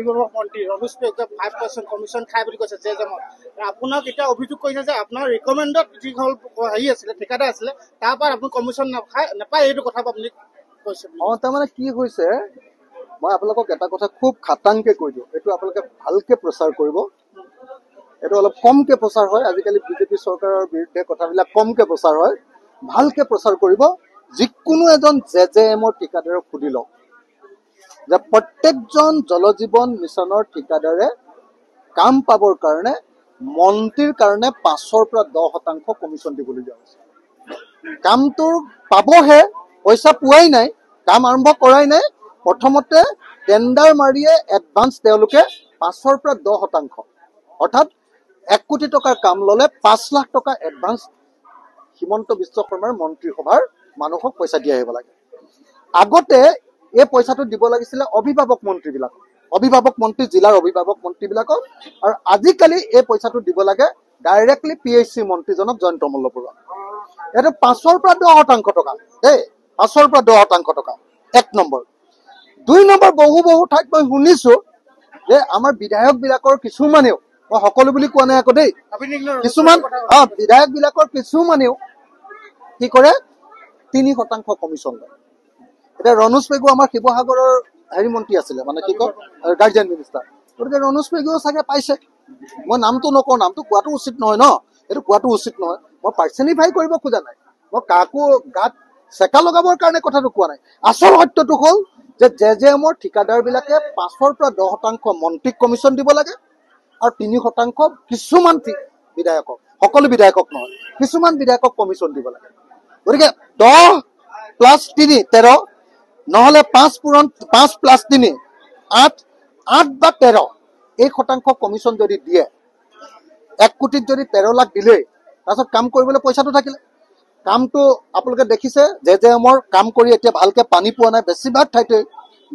অভিভাৱক মন্ত্ৰী ৰমেশ পেগুৱে 5% কমিশ্যন খাই বুলি কৈছে জেজেমত আপোনাক এতিয়া অভিযোগ কৰিছে যে আপোনাৰ ৰিকমেণ্ডত যি হল হেৰি আছিলে ঠিকাদাৰ আছিলে তাৰ পৰা আপুনি কমিশ্যন নাপায় এইটো কথা আপুনি কৈছে তাৰমানে কি হৈছে মই আপোনালোকক এটা কথা খুব খাটাংকে কৈ দিওঁ এইটো আপোনালোকে ভালকে প্ৰচাৰ কৰিব এইটো অলপ কমকে প্ৰচাৰ হয় আজিকালি বিজেপি চৰকাৰৰ বিৰুদ্ধে কথাবিলাক কমকে প্ৰচাৰ হয় ভালকে প্ৰচাৰ কৰিব যিকোনো এজন জেজেএমৰ ঠিকাদাৰক সুধি লওক যে প্ৰত্যেকজন জল জীৱন মিছনৰ ঠিকাদাৰে কাম পাবৰ কাৰণে মন্ত্ৰীৰ কাৰণে 5ৰ পৰা 10% কমিশ্যন দিবলগীয়া হৈছে কামটো পাবহে পইচা পোৱাই নাই কাম আৰম্ভ কৰাই নাই প্ৰথমতে টেণ্ডাৰ মাৰিয়ে এডভান্স তেওঁলোকে 5ৰ পৰা 10% অৰ্থাৎ 1 কোটি টকাৰ কাম ললে 5 লাখ টকা এডভান্স হিমন্ত বিশ্ব শৰ্মাৰ মন্ত্ৰীসভাৰ মানুহক পইচা দি আহিব লাগে আগতে এই পইচাটো দিব লাগিছিলে অভিভাৱক মন্ত্ৰীবিলাকক অভিভাৱক মন্ত্ৰী জিলাৰ অভিভাৱক মন্ত্ৰীবিলাকক আৰু আজিকালি এই পইচাটো দিব লাগে ডাইৰেক্টলি পিএইচচি মন্ত্ৰীজনক জয়ন্ত মল্লবৰুৱা এইটো 5ৰ পৰা 10% টকা দেই 5ৰ পৰা 10% টকা 1 নম্বৰ 2 নম্বৰ বহু ঠাইত মই শুনিছো যে আমাৰ বিধায়ক বিলাকৰ কিছুমানেও মই সকলো বুলি কোৱা নাই আকৌ দেই কিছুমান বিধায়ক বিলাকৰ কিছুমানেও কি কৰে 3% কমিশ্যন লয় এতিয়া ৰনোজ পেগু আমাৰ শিৱসাগৰৰ হেৰি মন্ত্ৰী আছিলে মানে কি কয় গাৰ্জিয়ান মিনিষ্টাৰ গতিকে ৰনোজ পেগুও চাগে পাইছে মই নামটো নকওঁ নামটো কোৱাটো উচিত নহয় ন এইটো কোৱাটো উচিত নহয় মই পাৰ্চনিফাই কৰিব খোজা নাই মই কাকো গাত চেকা লগাবৰ কাৰণে কথাটো কোৱা নাই আচল সত্যটো হ'ল যে জেজেএমৰ ঠিকাদাৰ বিলাকে 5ৰ পৰা 10% মন্ত্ৰীক কমিশ্যন দিব লাগে আৰু 3% কিছুমান বিধায়কক সকলো বিধায়কক নহয় কিছুমান বিধায়কক কমিশ্যন দিব লাগে গতিকে 10 + 3 13 নহলে 5 + 3 8 বা 13 এই শতাংশ কমিশ্যন যদি দিয়ে 1 কোটিত যদি 13 লাখ দিলে তাৰপিছত কাম কৰিবলৈ পইচাটো থাকিলে কামটো আপোনালোকে দেখিছে জেজেএমৰ কাম কৰি এতিয়া ভালকে পানী পোৱা নাই বেছিভাগ ঠাইতে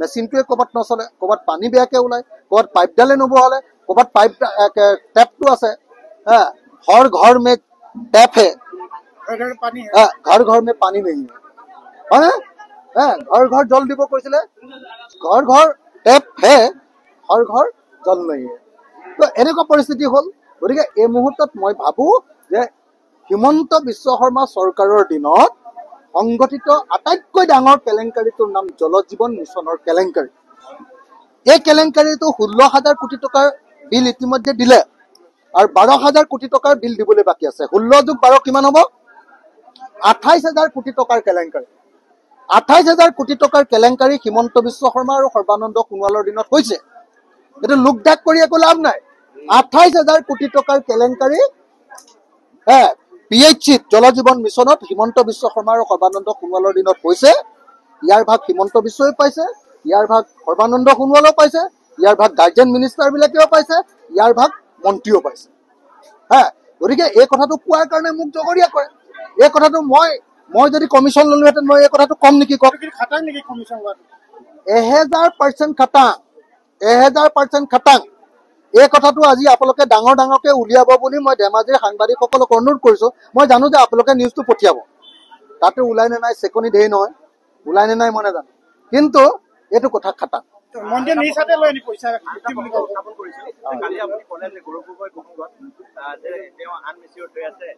মেচিনটোৱে ক'ৰবাত নচলে ক'ৰবাত পানী বেয়াকে ওলায় ক'ৰবাত পাইপডালে নবহালে ক'ৰবাত পাইপ টেপটো আছে হৰ ঘৰ মে টেপ হে ঘৰ ঘৰ মে পানী নেহি হয় ঘৰ ঘৰ জল দিব কৈছিলে ঘৰ ঘৰ টেপ হে হৰ ঘৰ জল নেহি তো এনেকুৱা পৰিস্থিতি হ'ল গতিকে এই মুহূৰ্তত মই ভাবো যে হিমন্ত বিশ্ব শৰ্মা চৰকাৰৰ দিনত সংগঠিত আটাইতকৈ ডাঙৰ কেলেংকাৰীটোৰ নাম জল জীৱন মিছনৰ কেলেংকাৰী এই কেলেংকাৰীটো 16,000 কোটি টকাৰ বিল ইতিমধ্যে দিলে আৰু 12,000 কোটি টকাৰ বিল দিবলৈ বাকী আছে 16 + 12 কিমান হ'ব 28,000 কোটি টকাৰ কেলেংকাৰী 28,000 কোটি টকাৰ কেলেংকাৰী হিমন্ত বিশ্ব শৰ্মা আৰু সৰ্বানন্দ সোণোৱালৰ দিনত হৈছে এইটো লোকঢাক কৰি একো লাভ নাই 28,000 কোটি টকাৰ কেলেংকাৰী পিএইচচিত জল জীৱন মিছনত হিমন্ত বিশ্ব শৰ্মা আৰু সৰ্বানন্দ সোণোৱালৰ দিনত হৈছে ইয়াৰ ভাগ হিমন্ত বিশ্বই পাইছে ইয়াৰ ভাগ সৰ্বানন্দ সোণোৱালেও পাইছে ইয়াৰ ভাগ গাৰ্জিয়ান মিনিষ্টাৰ বিলাকেও পাইছে ইয়াৰ ভাগ মন্ত্ৰীও পাইছে গতিকে এই কথাটো কোৱাৰ কাৰণে মোক জগৰীয়া কৰে এই কথাটো মই যদি কমিশ্যন ললোহেঁতেন মই এই কথাটো কম নেকি কওক 1000% খাটাং 1000% খাটাং এই কথাটো আজি আপোনালোকে ডাঙৰকে উলিয়াব বুলি মই ধেমাজিৰ সাংবাদিকসকলক অনুৰোধ কৰিছো মই জানো যে আপোনালোকে নিউজটো পঠিয়াব তাতে ওলাই নে নাই চেকনি ধেৰ নহয় ওলাই নে নাই মই নাজানো কিন্তু এইটো কথা খাটাং মন্ত্ৰী নিজ হাতে লৈ আনি পইচা কালি আপুনি ক'লে যে গৌৰৱ গগৈ গোটত যে তেওঁ আনমেচিয়ৰ্ড হৈ আছে